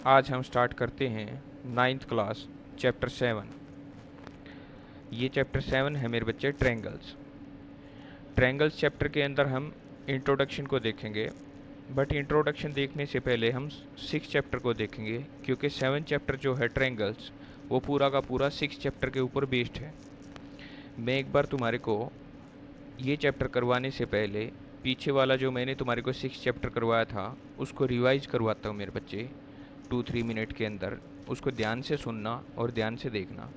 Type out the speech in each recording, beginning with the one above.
आज हम स्टार्ट करते हैं 9th क्लास चैप्टर 7। ये चैप्टर 7 है मेरे बच्चे ट्रायंगल्स। ट्रायंगल्स चैप्टर के अंदर हम इंट्रोडक्शन को देखेंगे, बट इंट्रोडक्शन देखने से पहले हम 6 चैप्टर को देखेंगे, क्योंकि 7 चैप्टर जो है ट्रायंगल्स वो पूरा का पूरा 6 चैप्टर के ऊपर बेस्ड है। मैं एक बार तुम्हारे को ये चैप्टर करवाने से पहले पीछे वाला जो मैंने तुम्हारे को 6 चैप्टर करवाया था उसको रिवाइज करवाता हूँ मेरे बच्चे 2-3 मिनट के अंदर। उसको ध्यान से सुनना और ध्यान से देखना।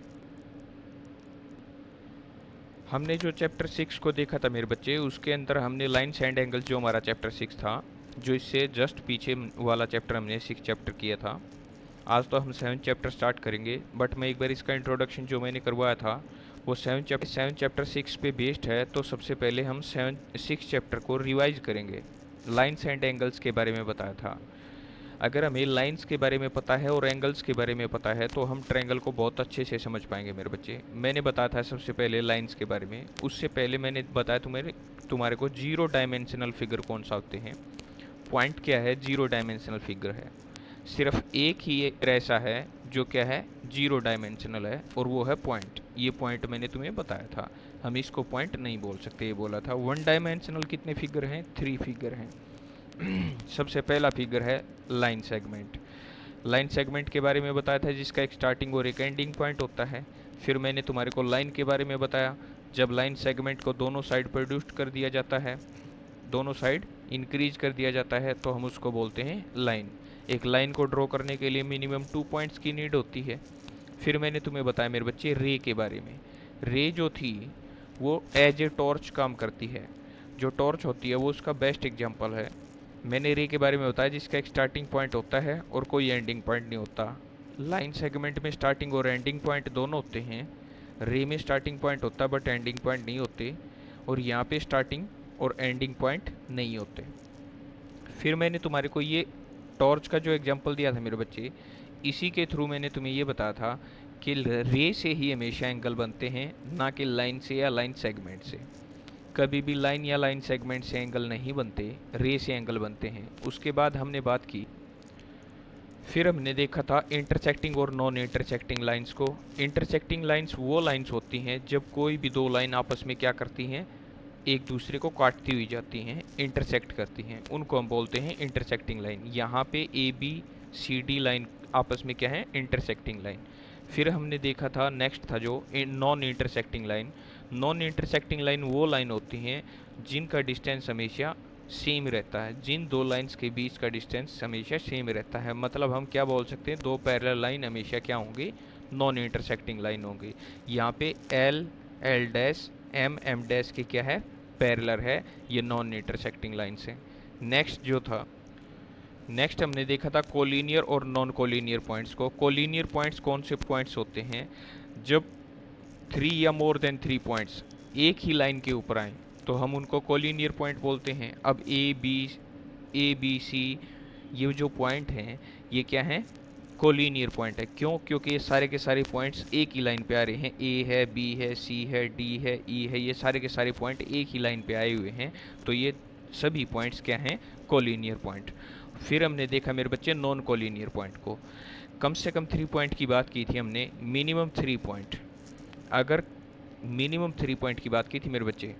हमने जो चैप्टर 6 को देखा था मेरे बच्चे, उसके अंदर हमने लाइन्स एंड एंगल्स जो हमारा चैप्टर 6 था, जो इससे जस्ट पीछे वाला चैप्टर हमने 6 चैप्टर किया था। आज तो हम 7 चैप्टर स्टार्ट करेंगे, बट मैं एक बार इसका इंट्रोडक्शन जो मैंने करवाया था वो 7 चैप्टर 6 पे बेस्ड है। तो सबसे पहले हम 6 चैप्टर को रिवाइज करेंगे। लाइन्स एंड एंगल्स के बारे में बताया था। अगर हमें लाइंस के बारे में पता है और एंगल्स के बारे में पता है तो हम ट्रायंगल को बहुत अच्छे से समझ पाएंगे मेरे बच्चे। मैंने बताया था सबसे पहले लाइंस के बारे में, उससे पहले मैंने बताया तुम्हारे को जीरो डायमेंशनल फिगर कौन सा होते हैं। पॉइंट क्या है? जीरो डायमेंशनल फिगर है। सिर्फ एक ही ऐसा है जो क्या है, जीरो डायमेंशनल है, और वो है पॉइंट। ये पॉइंट मैंने तुम्हें बताया था। हम इसको पॉइंट नहीं बोल सकते, ये बोला था। वन डायमेंशनल कितने फिगर हैं? 3 फिगर हैं। सबसे पहला फिगर है लाइन सेगमेंट। लाइन सेगमेंट के बारे में बताया था, जिसका एक स्टार्टिंग और एक एंडिंग पॉइंट होता है। फिर मैंने तुम्हारे को लाइन के बारे में बताया, जब लाइन सेगमेंट को दोनों साइड प्रोड्यूस कर दिया जाता है, दोनों साइड इंक्रीज कर दिया जाता है, तो हम उसको बोलते हैं लाइन। एक लाइन को ड्रॉ करने के लिए मिनिमम 2 पॉइंट्स की नीड होती है। फिर मैंने तुम्हें बताया मेरे बच्चे रे के बारे में। रे जो थी वो एज ए टॉर्च काम करती है। जो टॉर्च होती है वो उसका बेस्ट एग्जाम्पल है। मैंने रे के बारे में बताया, जिसका एक स्टार्टिंग पॉइंट होता है और कोई एंडिंग पॉइंट नहीं होता। लाइन सेगमेंट में स्टार्टिंग और एंडिंग पॉइंट दोनों होते हैं। रे में स्टार्टिंग पॉइंट होता है बट एंडिंग पॉइंट नहीं होते, और यहाँ पे स्टार्टिंग और एंडिंग पॉइंट नहीं होते। फिर मैंने तुम्हारे को ये टॉर्च का जो एग्जांपल दिया था मेरे बच्चे, इसी के थ्रू मैंने तुम्हें ये बताया था कि रे से ही हमेशा एंगल बनते हैं, ना कि लाइन से या लाइन सेगमेंट से। कभी भी लाइन या लाइन सेगमेंट से एंगल नहीं बनते, रे से एंगल बनते हैं। उसके बाद हमने बात की, फिर हमने देखा था इंटरसेक्टिंग और नॉन इंटरसेक्टिंग लाइंस को। इंटरसेक्टिंग लाइंस वो लाइंस होती हैं जब कोई भी दो लाइन आपस में क्या करती हैं, एक दूसरे को काटती हुई जाती हैं, इंटरसेक्ट करती हैं, उनको हम बोलते हैं इंटरसेक्टिंग लाइन। यहाँ पे A B C D line आपस में क्या है, इंटरसेक्टिंग लाइन। फिर हमने देखा था नेक्स्ट था जो non intersecting line. Non intersecting line वो लाइन होती हैं जिनका डिस्टेंस हमेशा सेम रहता है, जिन दो लाइंस के बीच का डिस्टेंस हमेशा सेम रहता है। मतलब हम क्या बोल सकते हैं, दो पैरेलल लाइन हमेशा क्या होंगी, नॉन इंटरसेक्टिंग लाइन होंगी। यहाँ पे L L dash M M dash की क्या है, पैरेलल है, ये नॉन इंटरसेक्टिंग लाइन से। नेक्स्ट हमने देखा था कोलिनियर और नॉन कोलिनियर पॉइंट्स को। कोलिनियर पॉइंट्स कौन से पॉइंट्स होते हैं, जब 3 या मोर देन 3 पॉइंट्स एक ही लाइन के ऊपर आए तो हम उनको कोलिनियर पॉइंट बोलते हैं। अब ए बी सी ये जो पॉइंट हैं ये क्या हैं, कोलिनियर पॉइंट है। क्यों? क्योंकि ये सारे के सारे पॉइंट्स एक ही लाइन पे आ रहे हैं। ए है, बी है, सी है, डी है, ई है, ये सारे के सारे पॉइंट एक ही लाइन पे आए हुए हैं, तो ये सभी पॉइंट्स क्या हैं, कोलिनियर पॉइंट। फिर हमने देखा मेरे बच्चे नॉन कोलिनियर पॉइंट को। कम से कम 3 पॉइंट की बात की थी हमने, मिनिमम 3 पॉइंट। अगर मिनिमम 3 पॉइंट की बात की थी मेरे बच्चे,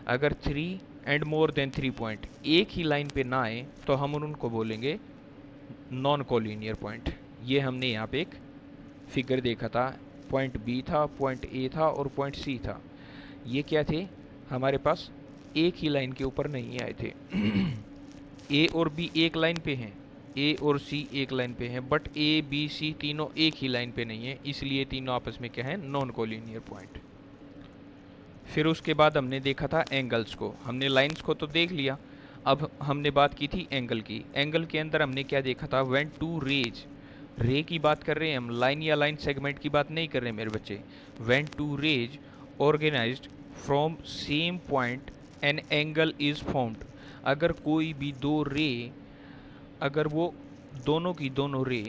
अगर 3 एंड मोर देन 3 पॉइंट एक ही लाइन पे ना आए तो हम उनको बोलेंगे नॉन कोलिनियर पॉइंट। ये हमने यहाँ पे एक फिगर देखा था, पॉइंट बी था, पॉइंट ए था और पॉइंट सी था। ये क्या थे, हमारे पास एक ही लाइन के ऊपर नहीं आए थे। ए और बी एक लाइन पे हैं, ए और सी एक लाइन पे हैं, बट ए बी सी तीनों एक ही लाइन पे नहीं है, इसलिए तीनों आपस में क्या है, नॉन कोलिनियर पॉइंट। फिर उसके बाद हमने देखा था एंगल्स को। हमने लाइंस को तो देख लिया, अब हमने बात की थी एंगल की। एंगल के अंदर हमने क्या देखा था, व्हेन टू रेज, रे की बात कर रहे हैं हम, लाइन या लाइन सेगमेंट की बात नहीं कर रहे मेरे बच्चे। When two rays organized from same point an angle is formed. अगर कोई भी दो रे, अगर वो दोनों की दोनों रे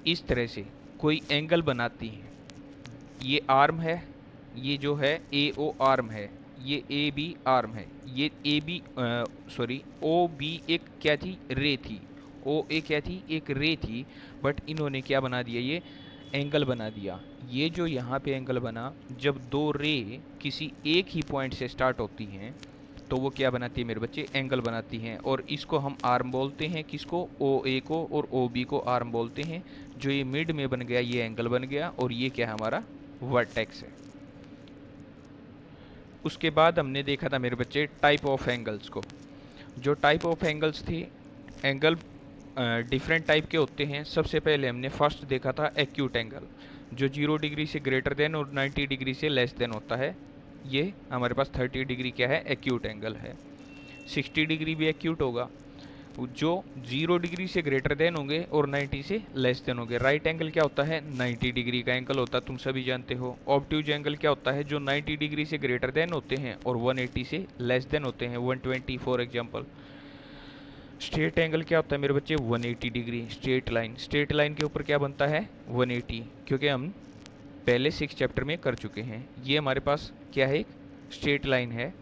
इस तरह से कोई एंगल बनाती हैं, ये आर्म है, ये जो है ए ओ आर्म है, ये ए बी आर्म है, ये A B sorry O B एक क्या थी, रे थी, ओ ए क्या थी, एक रे थी, बट इन्होंने क्या बना दिया, ये एंगल बना दिया। ये जो यहाँ पे एंगल बना, जब दो रे किसी एक ही पॉइंट से स्टार्ट होती हैं तो वो क्या बनाती है मेरे बच्चे, एंगल बनाती हैं। और इसको हम आर्म बोलते हैं, किसको, ओ ए को, और ओ बी को आर्म बोलते हैं। जो ये मिड में बन गया ये एंगल बन गया, और ये क्या है, हमारा वर्टेक्स है। उसके बाद हमने देखा था मेरे बच्चे टाइप ऑफ एंगल्स को। जो टाइप ऑफ एंगल्स थी, एंगल डिफरेंट टाइप के होते हैं। सबसे पहले हमने फर्स्ट देखा था एक्यूट एंगल, जो 0 डिग्री से ग्रेटर देन और 90 डिग्री से लेस देन होता है। ये हमारे पास 30 डिग्री क्या है, एक्यूट एंगल है। 60 डिग्री भी एक्यूट होगा, जो 0 डिग्री से ग्रेटर देन होंगे और 90 से लेस देन होंगे। राइट एंगल क्या होता है, 90 डिग्री का एंगल होता है, तुम सभी जानते हो। ऑब्ट्यूज एंगल क्या होता है, जो 90 डिग्री से ग्रेटर देन होते हैं और 180 से लेस देन होते हैं, 120 फॉर एग्जांपल। स्ट्रेट एंगल क्या होता है मेरे बच्चे, 180 degree. Straight line, straight line के ऊपर क्या बनता है, 180, क्योंकि हम पहले 6 चैप्टर में कर चुके हैं। ये हमारे पास क्या है, एक स्ट्रेट लाइन है।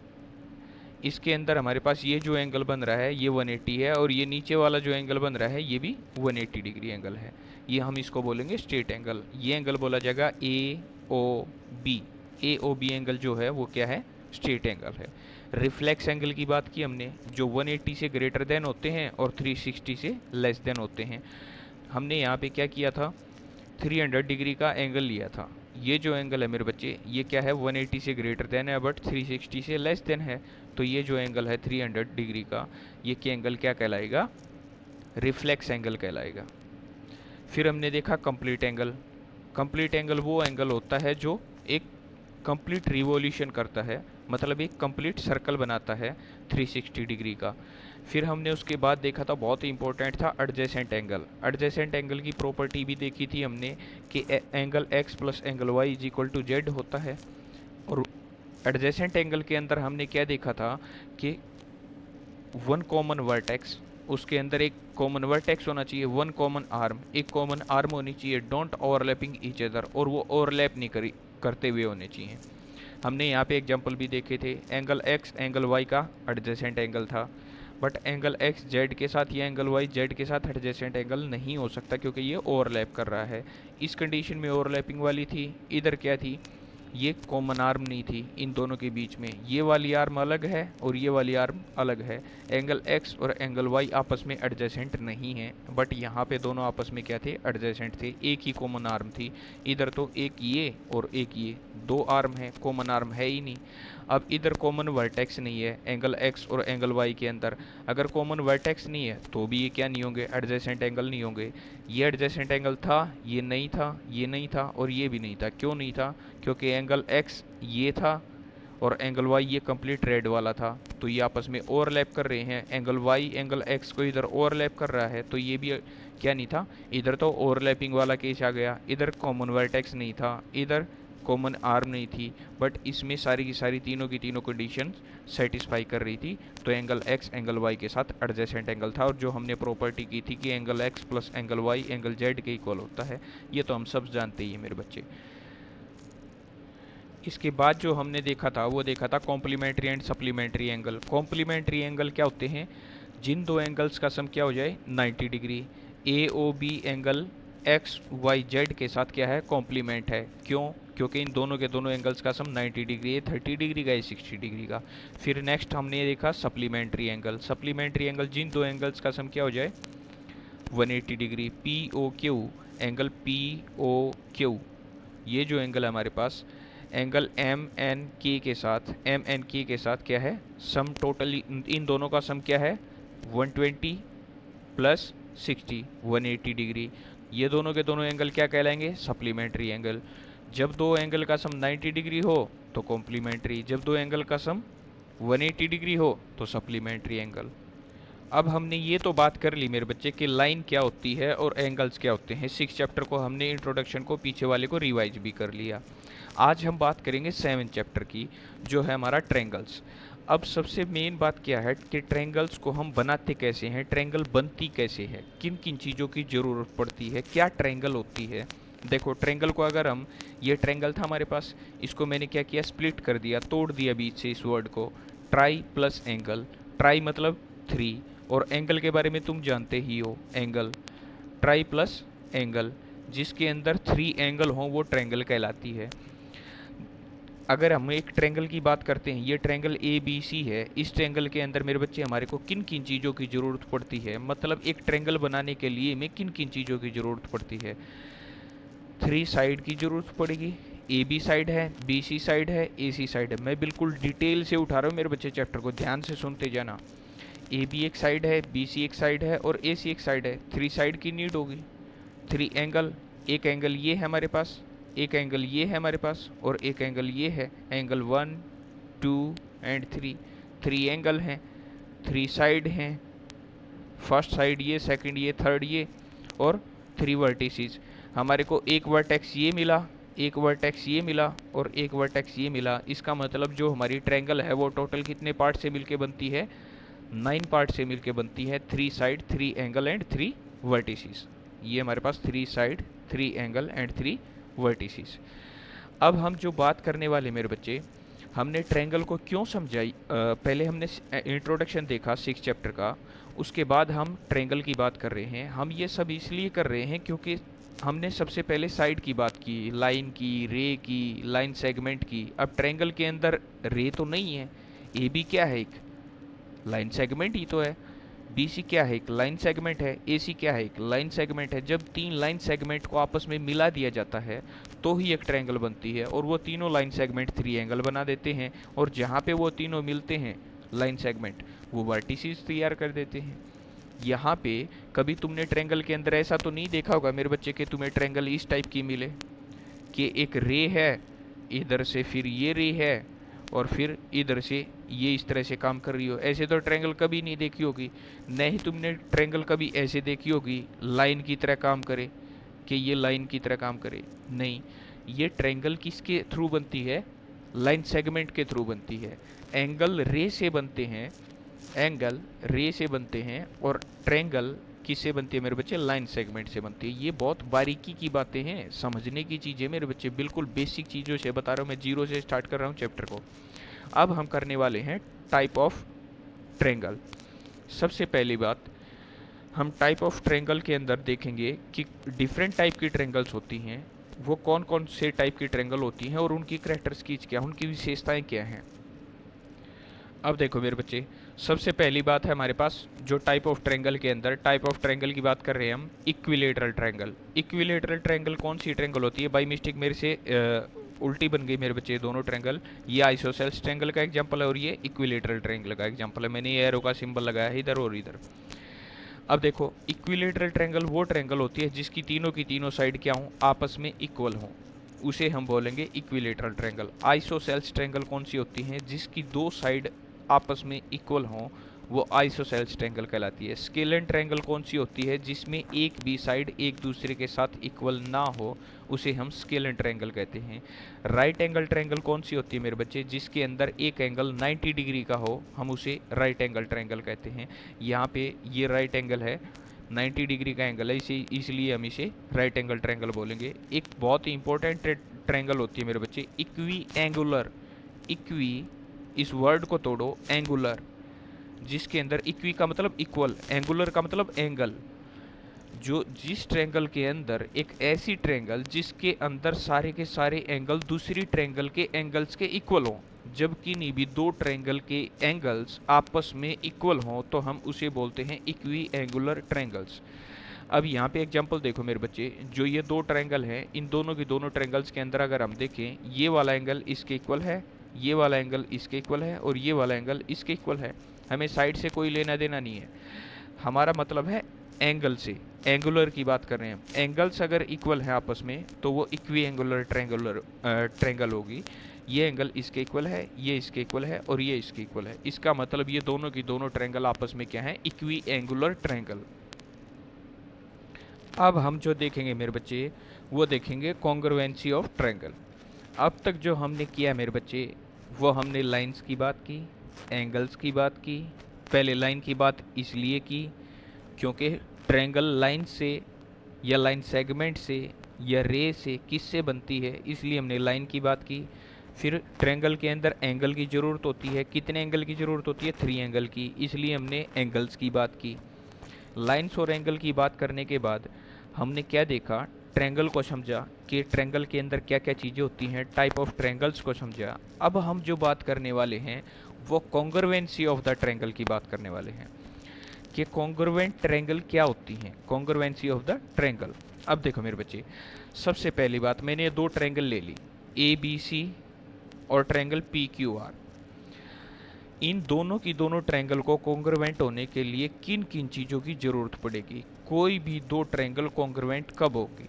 इसके अंदर हमारे पास ये जो एंगल बन रहा है ये 180 है, और ये नीचे वाला जो एंगल बन रहा है ये भी 180 डिग्री एंगल है। ये हम इसको बोलेंगे स्ट्रेट एंगल। ये एंगल बोला जाएगा ए ओ बी। ए ओ बी एंगल जो है वो क्या है, स्ट्रेट एंगल है। रिफ्लेक्स एंगल की बात की हमने, जो 180 से ग्रेटर देन होते हैं और 360 से लेस देन होते हैं। हमने यहाँ पे क्या किया था, 300 डिग्री का एंगल लिया था। ये जो एंगल है मेरे बच्चे, ये क्या है, 180 से ग्रेटर देन है बट 360 से लेस देन है। तो ये जो एंगल है 300 डिग्री का, ये क्या एंगल क्या कहलाएगा, रिफ्लेक्स एंगल कहलाएगा। फिर हमने देखा कंप्लीट एंगल। कंप्लीट एंगल वो एंगल होता है जो एक कंप्लीट रिवॉल्यूशन करता है, मतलब एक कंप्लीट सर्कल बनाता है 360 डिग्री का। फिर हमने उसके बाद देखा था, बहुत ही इंपॉर्टेंट था, एडजेसेंट एंगल। एडजेसेंट एंगल की प्रॉपर्टी भी देखी थी हमने कि angle x plus angle y is equal to Z होता है। और एडजेसेंट एंगल के अंदर हमने क्या देखा था कि वन कॉमन वर्टेक्स, उसके अंदर एक कॉमन वर्टेक्स होना चाहिए, वन कॉमन आर्म, एक कॉमन आर्म होनी चाहिए, डोंट ओवरलैपिंग ईच अदर, और वो ओवरलैप नहीं करते हुए होने चाहिए। हमने यहाँ पे एग्जांपल भी देखे थे, एंगल x एंगल y का एडजेसेंट एंगल था, बट एंगल x z के साथ या एंगल y z के साथ एडजेसेंट एंगल नहीं हो सकता, क्योंकि ये ओवरलैप कर रहा है। इस कंडीशन में ओवरलैपिंग वाली थी। इधर क्या थी, ये कॉमन आर्म नहीं थी इन दोनों के बीच में, ये वाली आर्म अलग है और ये वाली आर्म अलग है। एंगल x और एंगल y आपस में एडजेसेंट नहीं है, बट यहाँ पे दोनों आपस में क्या थे, एडजेसेंट थे, एक ही कॉमन आर्म थी। इधर तो एक ये और एक ये, दो आर्म है, कॉमन आर्म है ही नहीं। अब इधर कॉमन वर्टेक्स नहीं है एंगल x और एंगल y के अंदर। अगर कॉमन वर्टेक्स नहीं है तो भी ये क्या नहीं होंगे, एडजेसेंट एंगल नहीं होंगे। ये एडजेसेंट एंगल था, ये नहीं था, ये नहीं था और ये भी नहीं था। क्यों नहीं था, क्योंकि एंगल x ये था और एंगल y ये कंप्लीट रेड वाला था, तो ये आपस में ओवरलैप कर रहे हैं। एंगल y एंगल x को इधर ओवरलैप कर रहा है, तो ये भी क्या नहीं था, इधर तो ओवरलैपिंग वाला केस आ गया। इधर कॉमन वर्टेक्स नहीं था, इधर कॉमन आर्म नहीं थी, बट इसमें सारी की सारी तीनों की तीनों कंडीशन सेटिस्फाई कर रही थी। तो एंगल x एंगल y के साथ एडजेसेंट एंगल था, और जो हमने प्रॉपर्टी की थी कि angle x plus angle y angle z के इक्वल होता है, ये तो हम सब जानते ही हैं मेरे बच्चे। इसके बाद जो हमने देखा था वो देखा था complementary and supplementary angle. Complementary angle क्या होते हैं, जिन दो एंगल्स का सम क्या हो जाए, 90 degree. A O B angle X Y Z के साथ क्या है, कॉम्प्लीमेंट है। क्यों, क्योंकि इन दोनों के दोनों एंगल्स का सम 90 डिग्री है, 30 डिग्री का है, 60 डिग्री का। फिर नेक्स्ट हमने देखा सप्लीमेंट्री एंगल। सप्लीमेंट्री एंगल, जिन दो एंगल्स का सम क्या हो जाए, 180 degree. P O Q angle, P O Q, ये जो एंगल है हमारे पास, एंगल एम एन के के साथ, एम एन के के साथ क्या है, सम टोटली इन दोनों का सम क्या है, 120 प्लस 60, 180 डिग्री। ये दोनों के दोनों एंगल क्या कहलाएंगे, सप्लीमेंट्री एंगल। जब दो एंगल का सम 90 डिग्री हो तो कॉम्प्लीमेंट्री, जब दो एंगल का सम 180 डिग्री हो तो सप्लीमेंट्री एंगल। अब हमने ये तो बात कर ली मेरे बच्चे कि लाइन क्या होती है और एंगल्स क्या होते हैं। 6 चैप्टर को हमने इंट्रोडक्शन को पीछे वाले को रिवाइज भी कर लिया। आज हम बात करेंगे 7 चैप्टर की, जो है हमारा ट्रायंगल्स। अब सबसे मेन बात क्या है कि ट्रायंगल्स को हम बनाते कैसे हैं, ट्रायंगल बनती कैसे है, किन किन चीज़ों की ज़रूरत पड़ती है, क्या ट्रायंगल होती है। देखो ट्रायंगल को अगर हम, ये ट्रायंगल था हमारे पास, इसको मैंने क्या किया, स्प्लिट कर दिया, तोड़ दिया बीच से इस वर्ड को। ट्राई प्लस एंगल, ट्राई मतलब 3 और एंगल के बारे में तुम जानते ही हो, एंगल ट्राई प्लस एंगल, जिसके अंदर 3 एंगल हों वो ट्रायंगल कहलाती है। अगर हम एक ट्रायंगल की बात करते हैं, ये ट्रायंगल ए बी सी है, इस ट्रायंगल के अंदर मेरे बच्चे हमारे को किन किन चीज़ों की ज़रूरत पड़ती है, मतलब एक ट्रायंगल बनाने के लिए हमें किन किन चीज़ों की ज़रूरत पड़ती है। 3 साइड की ज़रूरत पड़ेगी, ए बी साइड है, बी सी साइड है, ए सी साइड है। मैं बिल्कुल डिटेल से उठा रहा हूँ मेरे बच्चे, चैप्टर को ध्यान से सुनते जाना। ए बी एक साइड है, बी सी एक साइड है और ए सी एक साइड है। 3 साइड की नीड होगी, 3 एंगल, एक एंगल ये है हमारे पास, एक एंगल ये है हमारे पास और एक एंगल ये है, एंगल 1 2 एंड 3। 3 एंगल हैं, 3 साइड हैं, फर्स्ट साइड ये, सेकंड ये, थर्ड ये और 3 वर्टिसेस। हमारे को एक वर्टेक्स ये मिला, एक वर्टेक्स ये मिला और एक वर्टेक्स ये मिला। इसका मतलब जो हमारी ट्रायंगल है वो टोटल कितने पार्ट से मिलके बनती है, 9 पार्ट से मिलके बनती है। 3 साइड, 3 एंगल एंड 3 वर्टिसेस। ये हमारे पास 3 साइड, 3 एंगल एंड 3 वर्टिसेस। अब हम जो बात करने वाले मेरे बच्चे, हमने ट्रायंगल को क्यों समझाई, पहले हमने इंट्रोडक्शन देखा 6 चैप्टर का, उसके बाद हम ट्रायंगल की बात कर रहे हैं। हम ये सब इसलिए कर रहे हैं क्योंकि हमने सबसे पहले साइड की बात की, लाइन की, रे की, लाइन सेगमेंट की। अब ट्रायंगल के अंदर रे तो नहीं है, ए बी क्या है, एक लाइन सेगमेंट ही तो है। बी सी क्या है, एक लाइन सेगमेंट है। ए सी क्या है, एक लाइन सेगमेंट है। जब 3 लाइन सेगमेंट को आपस में मिला दिया जाता है तो ही एक ट्रायंगल बनती है, और वो तीनों लाइन सेगमेंट 3 एंगल बना देते हैं। और जहाँ पे वो तीनों मिलते हैं लाइन सेगमेंट, वो वर्टिसेस तैयार कर देते हैं। यहाँ पे कभी तुमने ट्रायंगल के अंदर ऐसा तो नहीं देखा होगा मेरे बच्चे कि तुम्हें ट्रायंगल इस टाइप की मिले कि एक रे है, इधर से फिर ये रे है और फिर इधर से ये इस तरह से काम कर रही हो। ऐसे तो ट्रायंगल कभी नहीं देखी होगी। न ही तुमने ट्रायंगल कभी ऐसे देखी होगी लाइन की तरह काम करे, कि ये लाइन की तरह काम करे, नहीं। ये ट्रायंगल किसके थ्रू बनती है, लाइन सेगमेंट के थ्रू बनती है। एंगल रे से बनते हैं, एंगल रे से बनते हैं, और ट्रायंगल किससे बनती है मेरे बच्चे, लाइन सेगमेंट से बनती है। ये बहुत बारीकी की बातें हैं, समझने की चीज़ें मेरे बच्चे, बिल्कुल बेसिक चीज़ों से बता रहा हूँ मैं, जीरो से स्टार्ट कर रहा हूँ चैप्टर को। अब हम करने वाले हैं टाइप ऑफ ट्रायंगल। सबसे पहली बात, हम टाइप ऑफ ट्रायंगल के अंदर देखेंगे कि डिफरेंट टाइप की ट्रायंगल्स होती हैं, वो कौन कौन से टाइप की ट्रायंगल होती हैं और उनकी कैरेक्टरिस्टिक्स क्या, उनकी विशेषताएं क्या हैं। अब देखो मेरे बच्चे, सबसे पहली बात है हमारे पास जो टाइप ऑफ ट्रायंगल के अंदर, टाइप ऑफ ट्रायंगल की बात कर रहे हैं हम, इक्विलेटरल ट्रायंगल। इक्विलेटरल ट्रायंगल कौन सी ट्रायंगल होती है, बाई मिस्टेक मेरे से उल्टी बन गई मेरे बच्चे दोनों ट्रायंगल। ये आइसोसेल्स ट्रायंगल का एग्जांपल है और ये इक्विलेटरल ट्रायंगल का एग्जांपल है। मैंने ये एरो का सिंबल लगाया है इधर और इधर। अब देखो, इक्विलेटरल ट्रायंगल वो ट्रायंगल होती है जिसकी तीनों की तीनों साइड क्या हों, आपस में इक्वल हों, उसे हम बोलेंगे इक्विलेटरल ट्रायंगल। आइसोसेल्स ट्रायंगल कौन सी होती हैं, जिसकी 2 साइड आपस में इक्वल हों, वो आइसोसेल्स ट्रायंगल कहलाती है। स्केलन ट्रायंगल कौन सी होती है, जिसमें एक भी साइड एक दूसरे के साथ इक्वल ना हो, उसे हम स्केलन ट्रायंगल कहते हैं। राइट एंगल ट्रायंगल कौन सी होती है मेरे बच्चे, जिसके अंदर एक एंगल 90 डिग्री का हो, हम उसे राइट एंगल ट्रायंगल कहते हैं। यहाँ पे ये राइट एंगल है, 90 डिग्री का एंगल है, इसे इसलिए हम इसे राइट एंगल ट्रायंगल बोलेंगे। एक बहुत ही इंपॉर्टेंट ट्रायंगल होती है मेरे बच्चे, इक्वी एंगुलर। इक्वी, इस वर्ड को तोड़ो, एंगुलर, जिसके अंदर इक्वी का मतलब इक्वल, एंगुलर का मतलब एंगल। जो जिस ट्रायंगल के अंदर एक ऐसी ट्रायंगल जिसके अंदर सारे के सारे एंगल दूसरी ट्रायंगल के एंगल्स के इक्वल हों, जब किन्हीं भी 2 ट्रायंगल के एंगल्स आपस में इक्वल हों, तो हम उसे बोलते हैं इक्वी एंगुलर ट्रायंगल्स। अब यहाँ पे एग्जांपल देखो मेरे बच्चे, जो ये 2 ट्रायंगल हैं, इन दोनों की दोनों ट्रायंगल्स के अंदर अगर हम देखें, ये वाला एंगल इसके इक्वल है, ये वाला एंगल इसके इक्वल है और ये वाला एंगल इसके इक्वल है। हमें साइड से कोई लेना देना नहीं है, हमारा मतलब है एंगल से, एंगुलर की बात कर रहे हैं। एंगल्स अगर इक्वल है आपस में तो वो इक्वी एंगुलर ट्रायंगल होगी। ये एंगल इसके इक्वल है, ये इसके इक्वल है और ये इसके इक्वल है। इसका मतलब ये दोनों की दोनों ट्रायंगल आपस में क्या है, इक्वी एंगुलर ट्रायंगल। अब हम जो देखेंगे मेरे बच्चे, वो देखेंगे कॉन्ग्रुएंसी ऑफ ट्रायंगल। अब तक जो हमने किया मेरे बच्चे, वो हमने लाइंस की बात की, एंगल्स की बात की। पहले लाइन की बात इसलिए की क्योंकि ट्रायंगल लाइन से या लाइन सेगमेंट से या रे से किससे बनती है, इसलिए हमने लाइन की बात की। फिर ट्रायंगल के अंदर एंगल की ज़रूरत होती है, कितने एंगल की ज़रूरत होती है, 3 एंगल की, इसलिए हमने एंगल्स की बात की। लाइंस और एंगल की बात करने के बाद हमने क्या देखा, ट्रायंगल को समझा कि ट्रायंगल के अंदर क्या क्या चीज़ें होती हैं, टाइप ऑफ ट्रायंगल्स को समझा। अब हम जो बात करने वाले हैं वो कॉन्ग्रुएंसी ऑफ द ट्रायंगल की बात करने वाले हैं कि कॉन्ग्रुएंट ट्रायंगल क्या होती हैं, कॉन्ग्रुएंसी ऑफ द ट्रायंगल। अब देखो मेरे बच्चे, सबसे पहली बात, मैंने दो ट्रायंगल ले ली, ए बी सी और ट्रायंगल पी क्यू आर। इन दोनों की दोनों ट्रायंगल को कॉन्ग्रुएंट होने के लिए किन किन चीज़ों की ज़रूरत पड़ेगी, कोई भी दो ट्रायंगल कॉन्ग्रुएंट कब होगी,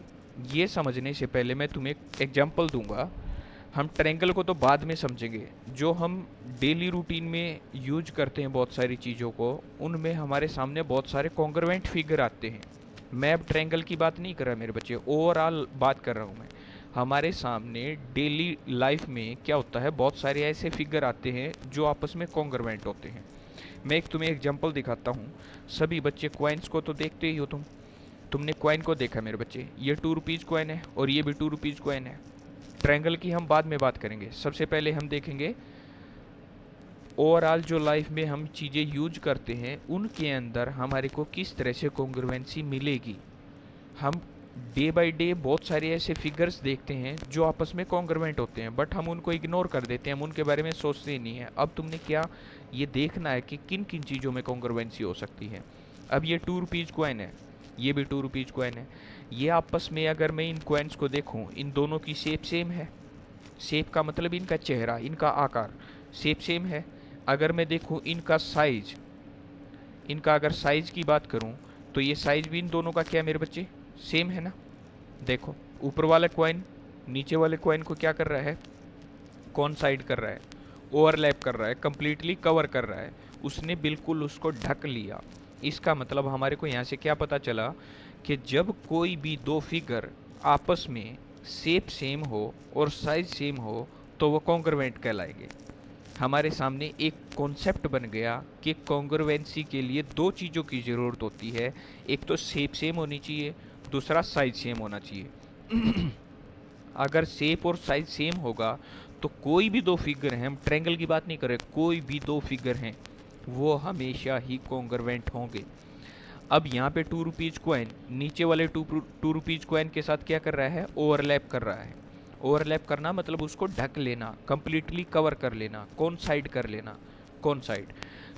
ये समझने से पहले मैं तुम्हें एक एग्जांपल दूंगा। हम ट्रायंगल को तो बाद में समझेंगे, जो हम डेली रूटीन में यूज करते हैं बहुत सारी चीज़ों को, उनमें हमारे सामने बहुत सारे कॉन्ग्रुएंट फिगर आते हैं। मैं अब ट्रायंगल की बात नहीं कर रहा मेरे बच्चे, ओवरऑल बात कर रहा हूँ मैं। हमारे सामने डेली लाइफ में क्या होता है, बहुत सारे ऐसे फिगर आते हैं जो आपस में कॉन्ग्रुएंट होते हैं। मैं एक तुम्हें एग्जांपल दिखाता हूँ। सभी बच्चे क्वाइंस को तो देखते ही हो तुमने क्वाइन को देखा मेरे बच्चे, ये 2 रुपीज़ क्वाइन है और ये भी 2 रुपीज़ क्वाइन है। ट्रायंगल की हम बाद में बात करेंगे, सबसे पहले हम देखेंगे ओवरऑल जो लाइफ में हम चीज़ें यूज करते हैं उनके अंदर हमारे को किस तरह से कॉन्ग्रुएंसी मिलेगी। हम डे बाय डे बहुत सारे ऐसे फिगर्स देखते हैं जो आपस में कॉन्ग्रुएंट होते हैं, बट हम उनको इग्नोर कर देते हैं, हम उनके बारे में सोचते ही नहीं है। अब तुमने क्या ये देखना है कि किन किन चीज़ों में कॉन्ग्रुएंसी हो सकती है। अब ये 2 रुपीज़ क्वाइन है, ये भी 2 रुपीज़ क्वाइन है, ये आपस में अगर मैं इन क्वाइंस को देखूं, इन दोनों की शेप सेम है। शेप का मतलब इनका चेहरा, इनका आकार शेप सेम है। अगर मैं देखूं इनका साइज, इनका अगर साइज की बात करूं तो ये साइज भी इन दोनों का क्या मेरे बच्चे, सेम है ना। देखो ऊपर वाला क्वाइन नीचे वाले क्वाइन को क्या कर रहा है, कौन साइड कर रहा है, ओवरलैप कर रहा है, कंप्लीटली कवर कर रहा है, उसने बिल्कुल उसको ढक लिया। इसका मतलब हमारे को यहाँ से क्या पता चला कि जब कोई भी दो फिगर आपस में शेप सेम हो और साइज सेम हो तो वो कॉन्ग्रुएंट कहलाएंगे। हमारे सामने एक कॉन्सेप्ट बन गया कि कॉन्ग्रुएंसी के लिए दो चीज़ों की ज़रूरत होती है, एक तो शेप सेम होनी चाहिए, दूसरा साइज सेम होना चाहिए। अगर शेप और साइज सेम होगा तो कोई भी दो फिगर हैं, हम ट्रायंगल की बात नहीं कर रहे, कोई भी दो फिगर हैं वो हमेशा ही कॉन्ग्रुएंट होंगे। अब यहाँ पे 2 रुपीज़ क्वाइन नीचे वाले 2 रुपीज़ क्वाइन के साथ क्या कर रहा है, ओवरलैप कर रहा है। ओवरलैप करना मतलब उसको ढक लेना, कंप्लीटली कवर कर लेना, कौन साइड कर लेना, कौन साइड।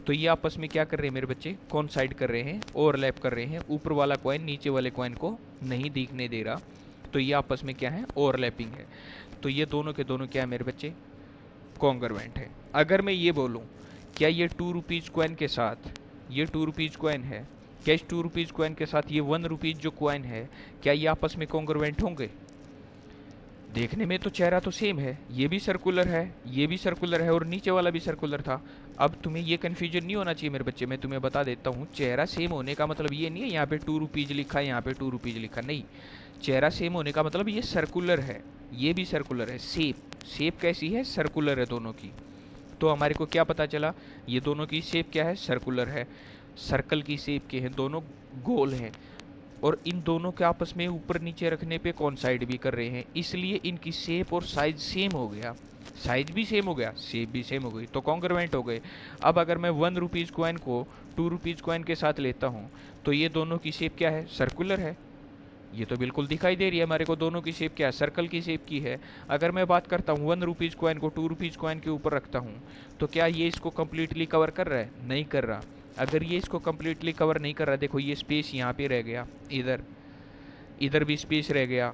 तो ये आपस में क्या कर रहे हैं मेरे बच्चे, कौन साइड कर रहे हैं, ओवरलैप कर रहे हैं। ऊपर वाला क्वाइन नीचे वाले क्वाइन को नहीं दिखने दे रहा, तो ये आपस में क्या है, ओवरलैपिंग है। तो ये दोनों के दोनों क्या है मेरे बच्चे, कॉन्ग्रुएंट है। अगर मैं ये बोलूँ क्या ये 2 रुपीज़ क्वाइन के साथ, ये 2 रुपीज़ क्वाइन है, क्या इस 2 रुपीज़ क्वाइन के साथ ये 1 रुपीज़ जो क्वाइन है, क्या ये आपस में कॉन्ग्रुएंट होंगे। देखने में तो चेहरा तो सेम है, ये भी सर्कुलर है, ये भी सर्कुलर है और नीचे वाला भी सर्कुलर था। अब तुम्हें ये कन्फ्यूजन नहीं होना चाहिए मेरे बच्चे, मैं तुम्हें बता देता हूँ, चेहरा सेम होने का मतलब ये नहीं है यहाँ पे 2 रुपीज़ लिखा है, यहाँ पे 2 रुपीज़ लिखा, नहीं। चेहरा सेम होने का मतलब ये सर्कुलर है, ये भी सर्कुलर है। शेप कैसी है, सर्कुलर है दोनों की। तो हमारे को क्या पता चला, ये दोनों की शेप क्या है, सर्कुलर है, सर्कल की शेप के हैं, दोनों गोल हैं, और इन दोनों के आपस में ऊपर नीचे रखने पे कॉन्साइड भी कर रहे हैं, इसलिए इनकी शेप और साइज सेम हो गया। साइज भी सेम हो गया, शेप भी सेम हो गई, तो कॉन्ग्रुएंट हो गए। अब अगर मैं 1 रुपीज़ कॉइन को 2 रुपीज़ कॉइन के साथ लेता हूँ तो ये दोनों की शेप क्या है, सर्कुलर है। ये तो बिल्कुल दिखाई दे रही है हमारे को, दोनों की शेप क्या है, सर्कल की शेप की है। अगर मैं बात करता हूँ 1 रुपीज़ कॉइन को 2 रुपीज़ कॉइन के ऊपर रखता हूँ तो क्या ये इसको कम्प्लीटली कवर कर रहा है, नहीं कर रहा। अगर ये इसको कम्प्लीटली कवर नहीं कर रहा, देखो ये स्पेस यहाँ पे रह गया, इधर इधर भी स्पेस रह गया,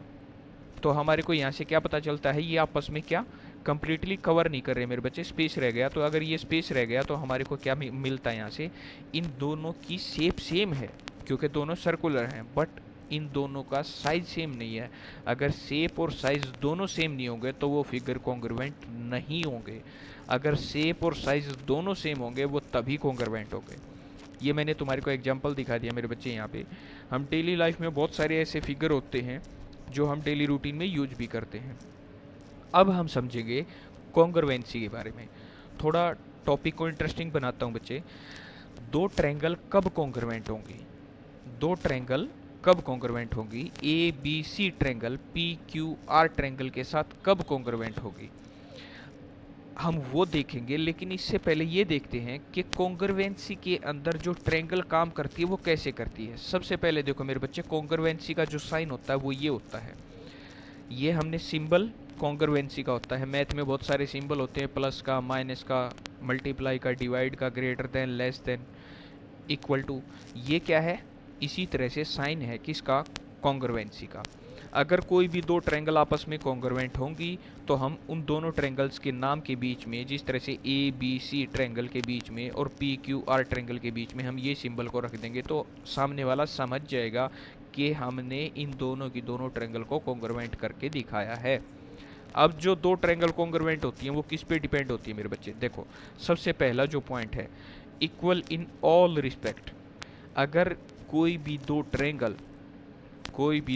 तो हमारे को यहाँ से क्या पता चलता है, ये आपस में क्या कम्प्लीटली कवर नहीं कर रहे मेरे बच्चे, स्पेस रह गया। तो अगर ये स्पेस रह गया तो हमारे को क्या मिलता है यहाँ से, इन दोनों की शेप सेम है क्योंकि दोनों सर्कुलर हैं, बट इन दोनों का साइज सेम नहीं है। अगर शेप और साइज दोनों सेम नहीं होंगे तो वो फिगर कॉन्ग्रुएंट नहीं होंगे। अगर शेप और साइज दोनों सेम होंगे वो तभी कॉन्ग्रुएंट होंगे। ये मैंने तुम्हारे को एग्जांपल दिखा दिया मेरे बच्चे। यहाँ पे हम डेली लाइफ में बहुत सारे ऐसे फिगर होते हैं जो हम डेली रूटीन में यूज भी करते हैं। अब हम समझेंगे कॉन्ग्रुएंसी के बारे में, थोड़ा टॉपिक को इंटरेस्टिंग बनाता हूँ बच्चे। दो ट्रायंगल कब कॉन्ग्रुएंट होंगी, दो ट्रायंगल कब कॉन्ग्रुएंट होगी, A B C triangle P Q R triangle के साथ कब कॉन्ग्रुएंट होगी। हम वो देखेंगे, लेकिन इससे पहले ये देखते हैं कि कॉन्ग्रुएंसी के अंदर जो ट्रायंगल काम करती है वो कैसे करती है। सबसे पहले देखो मेरे बच्चे, कॉन्ग्रुएंसी का जो साइन होता है वो ये होता है, ये हमने सिंबल कॉन्ग्रुएंसी का होता है। मैथ में बहुत सारे सिंबल होते हैं, प्लस का, माइनस का, मल्टीप्लाई का, डिवाइड का, greater than, less than, equal to. ये क्या है? इसी तरह से साइन है किसका? कॉन्ग्रुएंसी का। अगर कोई भी दो ट्रायंगल आपस में कॉन्ग्रुएंट होंगी तो हम उन दोनों ट्रायंगल्स के नाम के बीच में, जिस तरह से ए बी सी ट्रायंगल के बीच में और पी क्यू आर ट्रायंगल के बीच में हम ये सिंबल को रख देंगे, तो सामने वाला समझ जाएगा कि हमने इन दोनों की दोनों ट्रायंगल को कॉन्ग्रुएंट करके दिखाया है। अब जो दो ट्रायंगल कॉन्ग्रुएंट होती हैं वो किस पे डिपेंड होती है मेरे बच्चे? देखो, सबसे पहला जो पॉइंट है, इक्वल इन ऑल रिस्पेक्ट। अगर कोई भी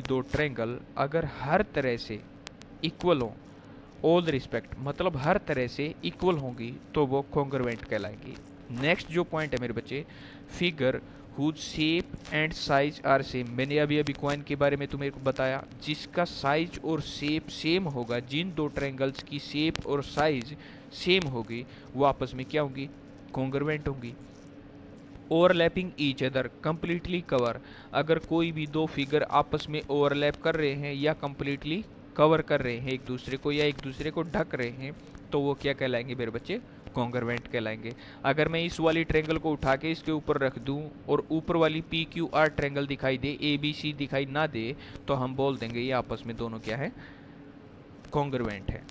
दो ट्रायंगल अगर हर तरह से इक्वल हो, ऑल रिस्पेक्ट मतलब हर तरह से इक्वल होंगी, तो वो कॉन्ग्रुएंट कहलाएंगी। नेक्स्ट जो पॉइंट है मेरे बच्चे, figure whose shape and size are same. मैंने अभी कॉइन के बारे में तुम्हें बताया, जिसका साइज और शेप सेम होगा, जिन दो ट्रायंगल्स की शेप और साइज सेम होगी वो आपस में क्या होंगी? कॉन्ग्रुएंट होंगी। Overlapping each other, completely cover. अगर कोई भी दो फिगर आपस में ओवरलैप कर रहे हैं या कंप्लीटली कवर कर रहे हैं एक दूसरे को, या एक दूसरे को ढक रहे हैं, तो वो क्या कहलाएंगे मेरे बच्चे? कॉन्ग्रुएंट कहलाएंगे। अगर मैं इस वाली ट्रायंगल को उठा के इसके ऊपर रख दूं और ऊपर वाली पी क्यू आर ट्रायंगल दिखाई दे, ए बी सी दिखाई ना दे, तो हम बोल देंगे ये आपस में दोनों क्या है? कॉन्ग्रुएंट है।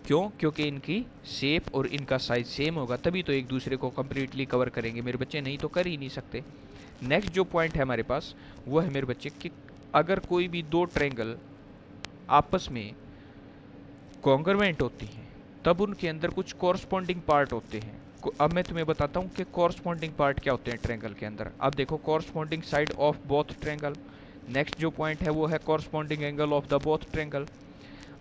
क्यों? क्योंकि इनकी शेप और इनका साइज सेम होगा, तभी तो एक दूसरे को कंप्लीटली कवर करेंगे मेरे बच्चे, नहीं तो कर ही नहीं सकते। नेक्स्ट जो पॉइंट है हमारे पास वो है मेरे बच्चे कि अगर कोई भी दो ट्रायंगल आपस में कॉन्ग्रुएंट होती हैं तब उनके अंदर कुछ कॉरस्पॉन्डिंग पार्ट होते हैं। अब मैं तुम्हें बताता हूँ कि कॉरस्पॉन्डिंग पार्ट क्या होते हैं ट्रायंगल के अंदर। अब देखो, corresponding side of both triangle. Next जो पॉइंट है वो है corresponding angle of the both triangle.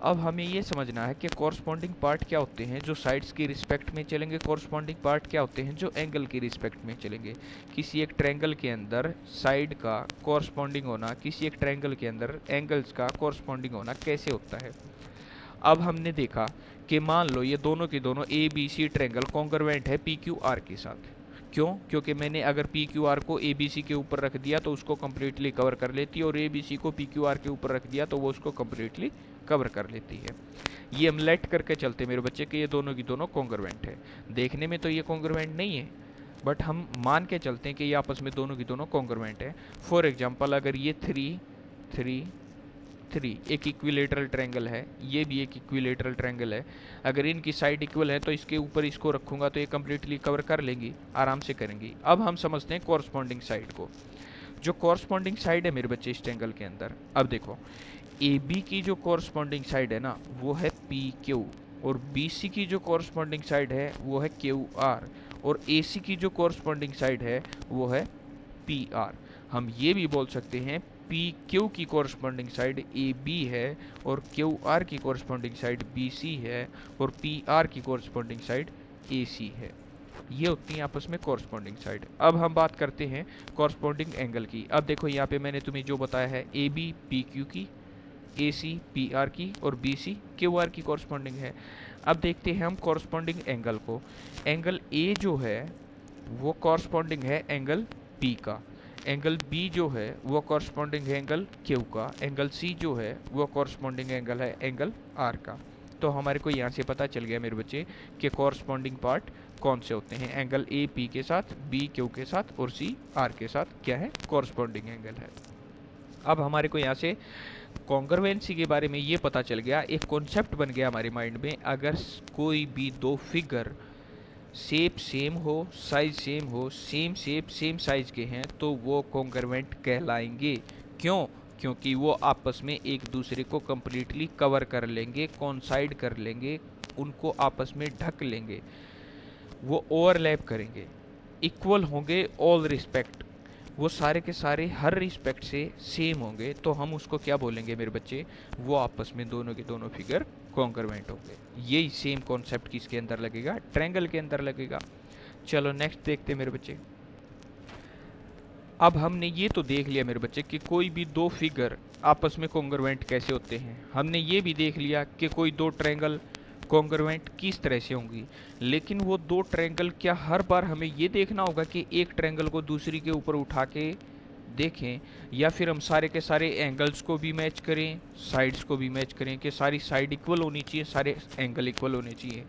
अब हमें ये समझना है कि कॉरस्पॉन्डिंग पार्ट क्या होते हैं जो साइड्स की रिस्पेक्ट में चलेंगे, कॉरस्पॉन्डिंग पार्ट क्या होते हैं जो एंगल की रिस्पेक्ट में चलेंगे। किसी एक ट्रायंगल के अंदर साइड का कॉरस्पॉन्डिंग होना, किसी एक ट्रायंगल के अंदर एंगल्स का कॉरस्पॉन्डिंग होना कैसे होता है। अब हमने देखा कि मान लो ये दोनों की दोनों A B C triangle congruent है पी क्यू आर के साथ। क्यों? क्योंकि मैंने अगर पी क्यू आर को ए बी सी के ऊपर रख दिया तो उसको कम्प्लीटली कवर कर लेती है, और ए बी सी को पी क्यू आर के ऊपर रख दिया तो वो उसको कम्प्लीटली कवर कर लेती है। ये हम लेट करके चलते मेरे बच्चे कि ये दोनों की दोनों कॉन्ग्रुएंट है। देखने में तो ये कॉन्ग्रुएंट नहीं है, बट हम मान के चलते हैं कि ये आपस में दोनों की दोनों कॉन्ग्रुएंट है। फॉर एग्जाम्पल, अगर ये 3 3 3 एक इक्विलेटरल ट्रायंगल है, ये भी एक इक्विलेटरल ट्रायंगल है, अगर इनकी साइड इक्वल है तो इसके ऊपर इसको रखूंगा तो ये कम्प्लीटली कवर कर लेंगी, आराम से करेंगी। अब हम समझते हैं कॉरस्पॉन्डिंग साइड को। जो कॉरस्पॉन्डिंग साइड है मेरे बच्चे इस ट्रायंगल के अंदर, अब देखो, ए बी की जो कॉरस्पॉन्डिंग साइड है ना वो है पी क्यू, और बी सी की जो कॉरस्पॉन्डिंग साइड है वो है क्यू आर, और ए सी की जो कॉरस्पॉन्डिंग साइड है वो है पी आर। हम ये भी बोल सकते हैं पी क्यू की कॉरस्पॉन्डिंग साइड ए बी है और क्यू आर की कॉरस्पॉन्डिंग साइड बी सी है और पी आर की कॉरस्पॉन्डिंग साइड ए सी है। ये होती हैं आपस में कॉरस्पॉन्डिंग साइड। अब हम बात करते हैं कॉरस्पॉन्डिंग एंगल की। अब देखो यहाँ पे मैंने तुम्हें जो बताया है, ए बी पी क्यू की, ए सी पी आर की और बी सी क्यू आर की कॉरस्पॉन्डिंग है। अब देखते हैं हम कॉरस्पॉन्डिंग एंगल को। एंगल ए जो है वो कॉरस्पॉन्डिंग है एंगल पी का, एंगल बी जो है वो कॉरस्पॉन्डिंग है एंगल क्यू का, एंगल सी जो है वो कॉरस्पॉन्डिंग एंगल है एंगल आर का। तो हमारे को यहाँ से पता चल गया मेरे बच्चे कि कॉरस्पॉन्डिंग पार्ट कौन से होते हैं। एंगल ए पी के साथ, बी क्यू के साथ और सी आर के साथ क्या है? कॉरस्पॉन्डिंग एंगल है। अब हमारे को यहाँ से कॉन्ग्रुएंसी के बारे में ये पता चल गया, एक कॉन्सेप्ट बन गया हमारे माइंड में। अगर कोई भी दो फिगर शेप सेम हो, साइज सेम हो, सेम शेप सेम साइज के हैं, तो वो कॉन्ग्रुएंट कहलाएंगे। क्यों? क्योंकि वो आपस में एक दूसरे को कंप्लीटली कवर कर लेंगे, कॉन्साइड कर लेंगे, उनको आपस में ढक लेंगे, वो ओवरलैप करेंगे, इक्वल होंगे ऑल रिस्पेक्ट, वो सारे के सारे हर रिस्पेक्ट से सेम होंगे, तो हम उसको क्या बोलेंगे मेरे बच्चे? वो आपस में दोनों के दोनों फिगर कॉन्ग्रुएंट होंगे। यही सेम कॉन्सेप्ट किसके अंदर लगेगा? ट्रायंगल के अंदर लगेगा। चलो नेक्स्ट देखते हैं मेरे बच्चे। अब हमने ये तो देख लिया मेरे बच्चे कि कोई भी दो फिगर आपस में कॉन्ग्रुएंट कैसे होते हैं। हमने ये भी देख लिया कि कोई दो ट्रायंगल कॉन्ग्रुएंट किस तरह से होंगी। लेकिन वो दो ट्रायंगल, क्या हर बार हमें ये देखना होगा कि एक ट्रायंगल को दूसरी के ऊपर उठा के देखें, या फिर हम सारे के सारे एंगल्स को भी मैच करें, साइड्स को भी मैच करें कि सारी साइड इक्वल होनी चाहिए, सारे एंगल इक्वल होने चाहिए?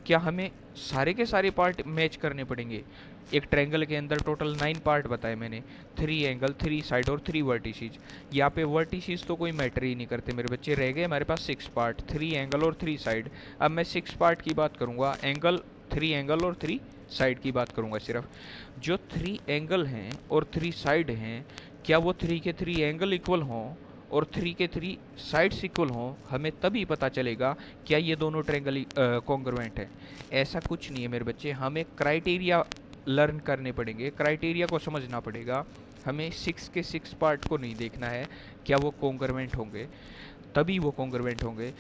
क्या हमें सारे के सारे पार्ट मैच करने पड़ेंगे? एक ट्रायंगल के अंदर टोटल 9 पार्ट बताए मैंने, 3 एंगल, 3 साइड और 3 वर्टिसेस। यहाँ पे वर्टिसेस तो कोई मैटर ही नहीं करते मेरे बच्चे, रह गए हमारे पास 6 पार्ट, 3 एंगल और 3 साइड। अब मैं 6 पार्ट की बात करूँगा, एंगल, 3 एंगल और 3 साइड की बात करूँगा सिर्फ। जो 3 एंगल हैं और 3 साइड हैं, क्या वो 3 के 3 एंगल इक्वल हों और 3 के 3 साइड्स इक्वल हों, हमें तभी पता चलेगा क्या ये दोनों ट्रायंगल कॉन्ग्रुएंट है। ऐसा कुछ नहीं है मेरे बच्चे, हमें क्राइटेरिया लर्न करने पड़ेंगे, क्राइटेरिया को समझना पड़ेगा। हमें 6 के 6 पार्ट को नहीं देखना है क्या वो कॉन्ग्रुएंट होंगे, तभी वो कॉन्ग्रुएंट होंगे।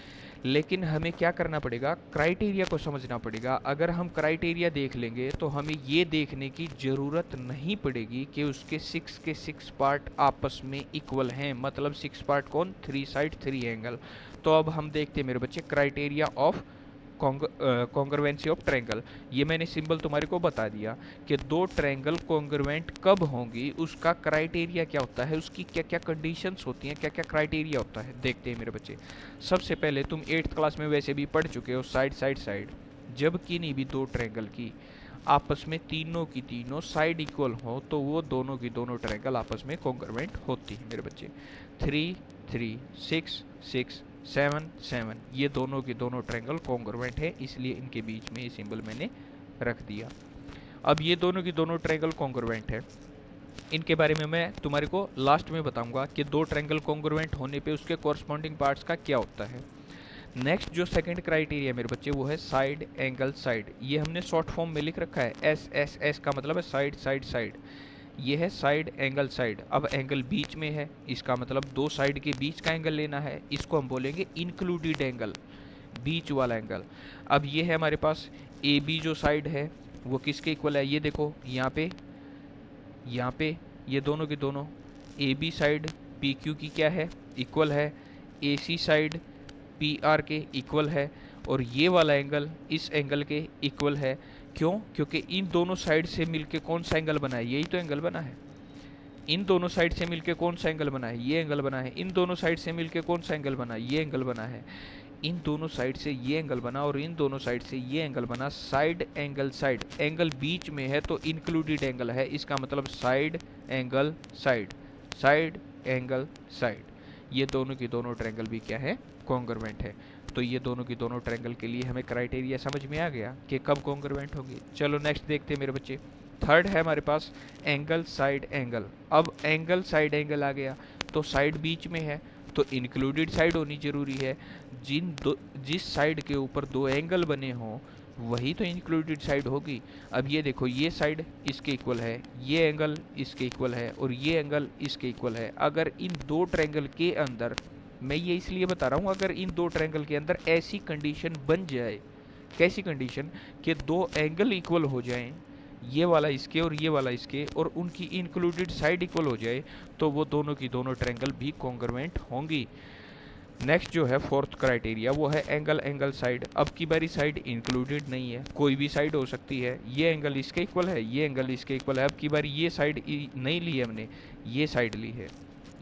लेकिन हमें क्या करना पड़ेगा, क्राइटेरिया को समझना पड़ेगा। अगर हम क्राइटेरिया देख लेंगे तो हमें ये देखने की ज़रूरत नहीं पड़ेगी कि उसके 6 के 6 पार्ट आपस में इक्वल हैं, मतलब 6 पार्ट कौन, 3 साइड 3 एंगल। तो अब हम देखते हैं मेरे बच्चे criteria of congruency of triangle. ये मैंने सिंबल तुम्हारे को बता दिया कि दो ट्रायंगल कॉन्ग्रुएंट कब होंगी, उसका क्राइटेरिया क्या होता है, उसकी क्या क्या कंडीशंस होती हैं, क्या क्या क्राइटेरिया होता है, देखते हैं मेरे बच्चे। सबसे पहले तुम 8th क्लास में वैसे भी पढ़ चुके हो, साइड साइड साइड। जब किन्हीं भी दो ट्रायंगल की आपस में तीनों की तीनों साइड इक्वल हो तो वो दोनों की दोनों ट्रायंगल आपस में कॉन्ग्रुएंट होती है मेरे बच्चे। 3 3 6 6 7 7, ये दोनों के दोनों ट्रायंगल कॉन्ग्रुएंट है, इसलिए इनके बीच में ये सिंबल मैंने रख दिया। अब ये दोनों की दोनों ट्रायंगल कॉन्ग्रुएंट है, इनके बारे में मैं तुम्हारे को लास्ट में बताऊंगा कि दो ट्रायंगल कॉन्ग्रुएंट होने पे उसके कॉरस्पॉन्डिंग पार्ट्स का क्या होता है। नेक्स्ट जो सेकंड क्राइटेरिया मेरे बच्चे वो है साइड एंगल साइड। ये हमने शॉर्ट फॉर्म में लिख रखा है, एस एस एस का मतलब है साइड साइड साइड। ये है साइड एंगल साइड। अब एंगल बीच में है, इसका मतलब दो साइड के बीच का एंगल लेना है, इसको हम बोलेंगे इंक्लूडेड एंगल, बीच वाला एंगल। अब ये है हमारे पास ए बी जो साइड है वो किसके इक्वल है, ये देखो यहाँ पे ये दोनों के दोनों A B side P Q की क्या है, इक्वल है, A C side P R के इक्वल है, और ये वाला एंगल इस एंगल के इक्वल है। क्यों? क्योंकि इन दोनों साइड से मिलके कौन सा एंगल बना है, यही तो एंगल बना है। इन दोनों साइड से मिलके कौन सा एंगल बना है, ये एंगल बना है। इन दोनों साइड से मिलके कौन सा एंगल बना है, ये एंगल बना है। इन दोनों साइड से ये एंगल बना और इन दोनों साइड से ये एंगल बना, साइड एंगल साइड। एंगल बीच में है तो इंक्लूडेड एंगल है, इसका मतलब side angle side, side angle side. ये दोनों की दोनों ट्रायंगल भी क्या है, कॉन्ग्रुएंट है। तो ये दोनों की दोनों ट्रायंगल के लिए हमें क्राइटेरिया समझ में आ गया कि कब कॉन्ग्रुएंट होंगे। चलो नेक्स्ट देखते हैं मेरे बच्चे। थर्ड है हमारे पास एंगल साइड एंगल। अब एंगल साइड एंगल आ गया तो साइड बीच में है तो इंक्लूडेड साइड होनी जरूरी है। जिस साइड के ऊपर दो एंगल बने हों वही तो इंक्लूडेड साइड होगी। अब ये देखो, ये साइड इसके इक्वल है, ये एंगल इसके इक्वल है और ये एंगल इसके इक्वल है। अगर इन दो ट्रायंगल के अंदर, मैं ये इसलिए बता रहा हूँ, अगर इन दो ट्रायंगल के अंदर ऐसी कंडीशन बन जाए, कैसी कंडीशन, कि दो एंगल इक्वल हो जाएं, ये वाला इसके और ये वाला इसके, और उनकी इंक्लूडेड साइड इक्वल हो जाए, तो वो दोनों की दोनों ट्रायंगल भी कॉन्ग्रुएंट होंगी। नेक्स्ट जो है फोर्थ क्राइटेरिया वो है एंगल एंगल साइड। अब की बारी साइड इंक्लूडेड नहीं है, कोई भी साइड हो सकती है। ये एंगल इसके इक्वल है, ये एंगल इसके इक्वल है। अब की बारी ये साइड नहीं ली है हमने, ये साइड ली है।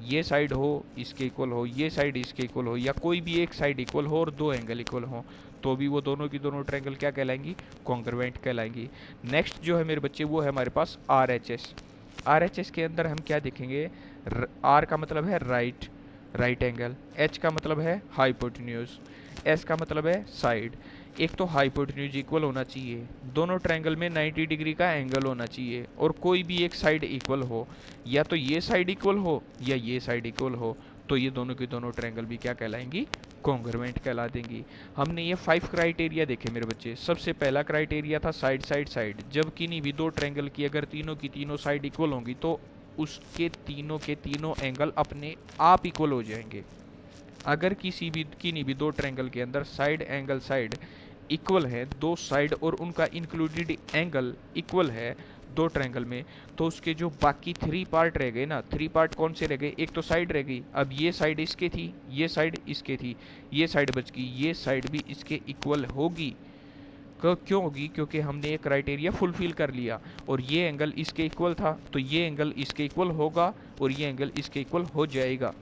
ये साइड हो इसके इक्वल हो, ये साइड इसके इक्वल हो, या कोई भी एक साइड इक्वल हो और दो एंगल इक्वल हो, तो भी वो दोनों की दोनों ट्रायंगल क्या कहलाएंगी, कॉन्ग्रुएंट कहलाएंगी। नेक्स्ट जो है मेरे बच्चे वो है हमारे पास R H S. R H S के अंदर हम क्या देखेंगे, आर का मतलब है राइट एंगल, एच का मतलब है हाइपोटेन्यूज, एस का मतलब है साइड। एक तो हाइपोटेन्यूज इक्वल होना चाहिए, दोनों ट्रायंगल में 90 डिग्री का एंगल होना चाहिए, और कोई भी एक साइड इक्वल हो, या तो ये साइड इक्वल हो या ये साइड इक्वल हो, तो ये दोनों की दोनों ट्रायंगल भी क्या कहलाएंगी, कॉन्ग्रुएंट कहला देंगी। हमने ये 5 क्राइटेरिया देखे मेरे बच्चे। सबसे पहला क्राइटेरिया था साइड साइड साइड। जब किन्हीं भी दो ट्रायंगल की अगर तीनों की तीनों साइड इक्वल होंगी तो उसके तीनों के तीनों एंगल अपने आप इक्वल हो जाएंगे। अगर किन्हीं भी दो ट्रायंगल के अंदर साइड एंगल साइड इक्वल है, दो साइड और उनका इंक्लूडेड एंगल इक्वल है, दो ट्रायंगल में, तो उसके जो बाकी 3 पार्ट रह गए ना, 3 पार्ट कौन से रह गए? एक तो साइड रह गई, अब ये साइड इसके थी, ये साइड इसके थी, ये साइड बच गई, ये साइड भी इसके इक्वल होगी। क्यों होगी? क्योंकि हमने ये क्राइटेरिया फुलफिल कर लिया, और ये एंगल इसके इक्वल था, तो ये एंगल इसके इक्वल होगा और ये एंगल इसके इक्वल हो जाएगा।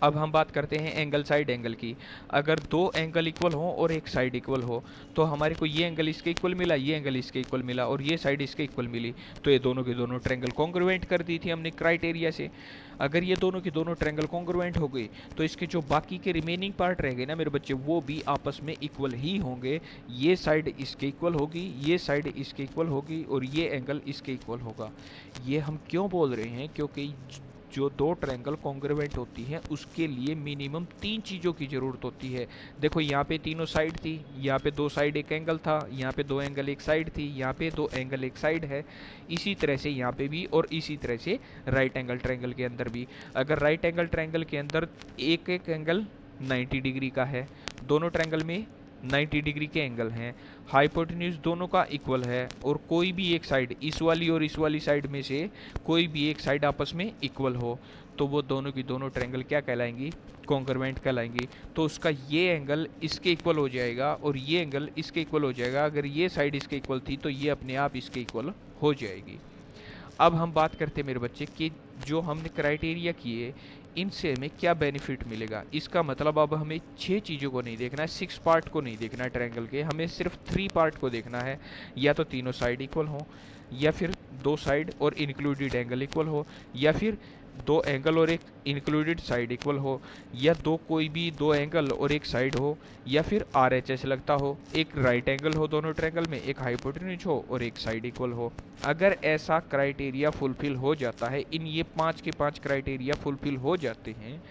अब हम बात करते हैं एंगल साइड एंगल की। अगर दो एंगल इक्वल हो और एक साइड इक्वल हो, तो हमारे को ये एंगल इसके इक्वल मिला, ये एंगल इसके इक्वल मिला और ये साइड इसके इक्वल मिली, तो ये दोनों के दोनों ट्रायंगल कॉन्ग्रुएंट कर दी थी हमने क्राइटेरिया से। अगर ये दोनों की दोनों ट्रायंगल कॉन्ग्रुएंट हो गई, तो इसके जो बाकी के रिमेनिंग पार्ट रह गए ना मेरे बच्चे, वो भी आपस में इक्वल ही होंगे। ये साइड इसके इक्वल होगी, ये साइड इसके इक्वल होगी और ये एंगल इसके इक्वल होगा। ये हम क्यों बोल रहे हैं? क्योंकि जो दो ट्रायंगल कॉन्ग्रुएंट होती हैं उसके लिए मिनिमम 3 चीज़ों की ज़रूरत होती है। देखो यहाँ पे तीनों साइड थी, यहाँ पे 2 साइड एक एंगल था, यहाँ पे 2 एंगल एक साइड थी, यहाँ पे 2 एंगल एक साइड है। इसी तरह से यहाँ पे भी और इसी तरह से राइट एंगल ट्रायंगल के अंदर भी। अगर राइट एंगल ट्रायंगल के अंदर एक एक एंगल 90 डिग्री का है, दोनों ट्रायंगल में 90 डिग्री के एंगल हैं, हाइपोटेन्यूज दोनों का इक्वल है, और कोई भी एक साइड इस वाली और इस वाली साइड में से कोई भी एक साइड आपस में इक्वल हो, तो वो दोनों की दोनों ट्रायंगल क्या कहलाएंगी? कॉन्ग्रुएंट कहलाएंगी। तो उसका ये एंगल इसके इक्वल हो जाएगा और ये एंगल इसके इक्वल हो जाएगा। अगर ये साइड इसके इक्वल थी तो ये अपने आप इसके इक्वल हो जाएगी। अब हम बात करते हैं मेरे बच्चे कि जो हमने क्राइटेरिया किए, इनसे हमें क्या बेनिफिट मिलेगा। इसका मतलब अब हमें 6 चीज़ों को नहीं देखना है, 6 पार्ट को नहीं देखना है ट्रायंगल के, हमें सिर्फ 3 पार्ट को देखना है। या तो तीनों साइड इक्वल हो, या फिर 2 साइड और इंक्लूडेड एंगल इक्वल हो, या फिर 2 एंगल और एक इंक्लूडेड साइड इक्वल हो, या कोई भी 2 एंगल और एक साइड हो, या फिर RHS लगता हो, एक राइट एंगल हो दोनों ट्रायंगल में, एक हाइपोटेन्यूज हो और एक साइड इक्वल हो। अगर ऐसा क्राइटेरिया फुलफिल हो जाता है, इन ये 5 के 5 क्राइटेरिया फुलफिल हो जाते हैं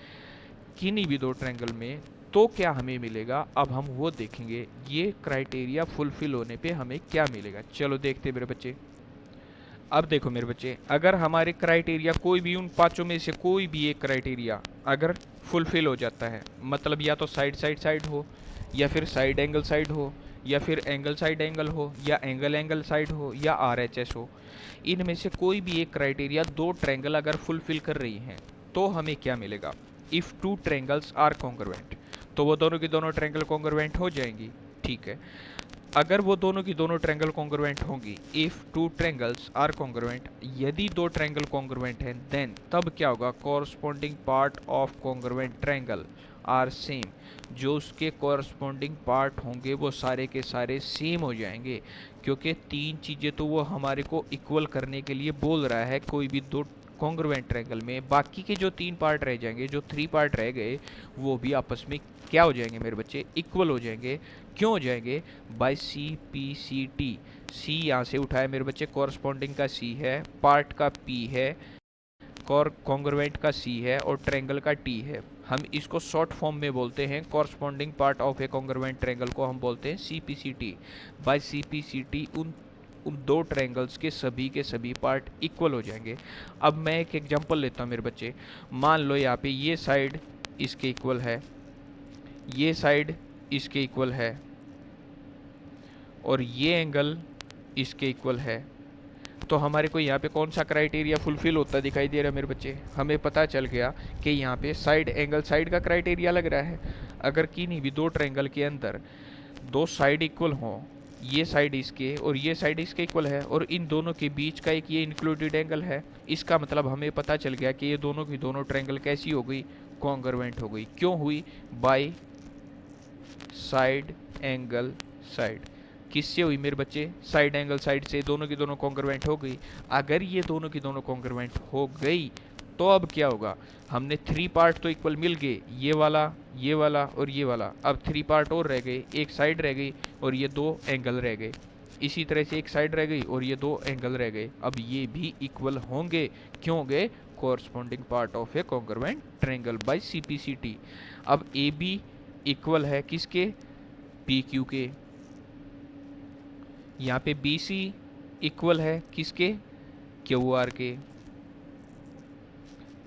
किन्हीं भी 2 ट्रायंगल में, तो क्या हमें मिलेगा? अब हम वो देखेंगे, ये क्राइटेरिया फुलफिल होने पे हमें क्या मिलेगा। चलो देखते हैं मेरे बच्चे। अब देखो मेरे बच्चे, अगर हमारे क्राइटेरिया कोई भी उन 5 में से कोई भी एक क्राइटेरिया अगर फुलफिल हो जाता है, मतलब या तो साइड साइड साइड हो, या फिर साइड एंगल साइड हो, या फिर एंगल साइड एंगल हो, या एंगल एंगल साइड हो, या RHS हो, इनमें से कोई भी एक क्राइटेरिया 2 ट्रायंगल अगर फुलफिल कर रही हैं, तो हमें क्या मिलेगा? इफ़ 2 ट्रायंगल्स आर कॉन्ग्रुएंट, तो वो दोनों की दोनों ट्रायंगल कॉन्ग्रुएंट हो जाएंगी। ठीक है, अगर वो दोनों की दोनों ट्रायंगल कॉन्ग्रुएंट होंगी, इफ़ 2 ट्रायंगल्स आर कॉन्ग्रुएंट, यदि 2 ट्रायंगल कॉन्ग्रुएंट हैं, देन तब क्या होगा? Corresponding part of congruent triangle are same. जो उसके कॉरस्पॉन्डिंग पार्ट होंगे वो सारे के सारे सेम हो जाएंगे, क्योंकि 3 चीज़ें तो वो हमारे को इक्वल करने के लिए बोल रहा है कोई भी 2 कॉन्ग्रुएंट ट्रायंगल में। बाकी के जो 3 पार्ट रह जाएंगे, जो 3 पार्ट रह गए, वो भी आपस में क्या हो जाएंगे मेरे बच्चे? इक्वल हो जाएंगे। क्यों हो जाएंगे? Bye CPCT। सी यहाँ से उठाया मेरे बच्चे, कॉरस्पॉन्डिंग का C है, पार्ट का P है, कॉन्ग्रुएंट का C है और ट्रायंगल का T है। हम इसको शॉर्ट फॉर्म में बोलते हैं, corresponding part of a congruent triangle को हम बोलते हैं CPCT। बाय CPCT उन 2 ट्रायंगल्स के सभी पार्ट इक्वल हो जाएंगे। अब मैं एक एग्जांपल लेता हूँ मेरे बच्चे। मान लो यहाँ पे ये साइड इसके इक्वल है, ये साइड इसके इक्वल है, और ये एंगल इसके इक्वल है, तो हमारे को यहाँ पे कौन सा क्राइटेरिया फुलफिल होता दिखाई दे रहा है मेरे बच्चे? हमें पता चल गया कि यहाँ पे साइड एंगल साइड का क्राइटेरिया लग रहा है। अगर किन्हीं भी 2 ट्रायंगल के अंदर 2 साइड इक्वल हों, ये साइड इसके और ये साइड इसके इक्वल है, और इन दोनों के बीच का एक ये इंक्लूडेड एंगल है, इसका मतलब हमें पता चल गया कि ये दोनों की दोनों ट्रायंगल कैसी हो गई? कॉन्ग्रुएंट हो गई। क्यों हुई? By side angle side. किससे हुई मेरे बच्चे? साइड एंगल साइड से दोनों की दोनों कॉन्ग्रुएंट हो गई। अगर ये दोनों की दोनों कॉन्ग्रुएंट हो गई, तो अब क्या होगा? हमने 3 पार्ट तो इक्वल मिल गए, ये वाला और ये वाला। अब 3 पार्ट और रह गए, एक साइड रह गई और ये 2 एंगल रह गए। इसी तरह से एक साइड रह गई और ये 2 एंगल रह गए। अब ये भी इक्वल होंगे। क्यों होंगे? Corresponding part of a congruent triangle by CPCT। अब AB इक्वल है किसके? PQ के। यहाँ पे BC इक्वल है किसके? QR के।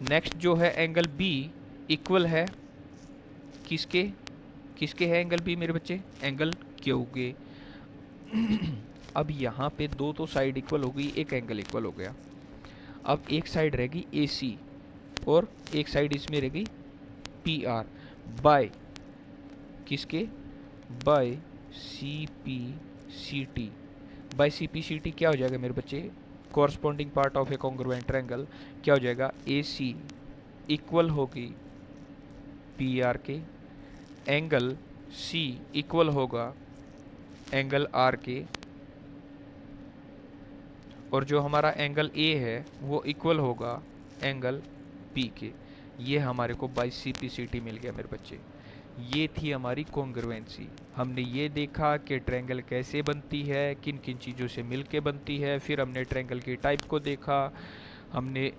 नेक्स्ट जो है एंगल B इक्वल है किसके? किसके है एंगल B मेरे बच्चे? एंगल Q के। अब यहाँ पे दो तो साइड इक्वल हो गई, एक एंगल इक्वल हो गया। अब एक साइड रहेगी AC और एक साइड इसमें रहेगी PR बाय किसके, बाय CPCT। बाय CPCT क्या हो जाएगा मेरे बच्चे, corresponding part of a congruent triangle क्या हो जाएगा, AC इक्वल होगी PR के, एंगल C इक्वल होगा एंगल R के, और जो हमारा एंगल A है वो इक्वल होगा एंगल P के। ये हमारे को बाय CPCT मिल गया मेरे बच्चे। ये थी हमारी कॉन्ग्रुएंसी। हमने ये देखा कि ट्रायंगल कैसे बनती है, किन किन चीज़ों से मिलके बनती है। फिर हमने ट्रायंगल की टाइप को देखा, हमने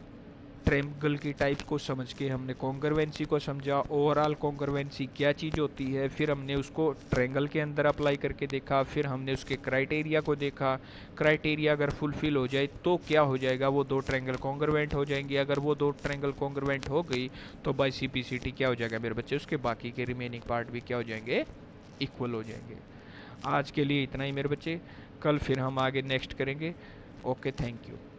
ट्रायंगल की टाइप को समझ के हमने कॉन्ग्रुएंसी को समझा, ओवरऑल कॉन्ग्रुएंसी क्या चीज़ होती है। फिर हमने उसको ट्रायंगल के अंदर अप्लाई करके देखा, फिर हमने उसके क्राइटेरिया को देखा। क्राइटेरिया अगर फुलफिल हो जाए तो क्या हो जाएगा, वो दो ट्रायंगल कॉन्ग्रुएंट हो जाएंगे। अगर वो दो ट्रायंगल कॉन्ग्रुएंट हो गई तो बाय CPCT क्या हो जाएगा मेरे बच्चे, उसके बाकी के रिमेनिंग पार्ट भी क्या हो जाएंगे, इक्वल हो जाएंगे। आज के लिए इतना ही मेरे बच्चे, कल फिर हम आगे नेक्स्ट करेंगे। Okay, thank you.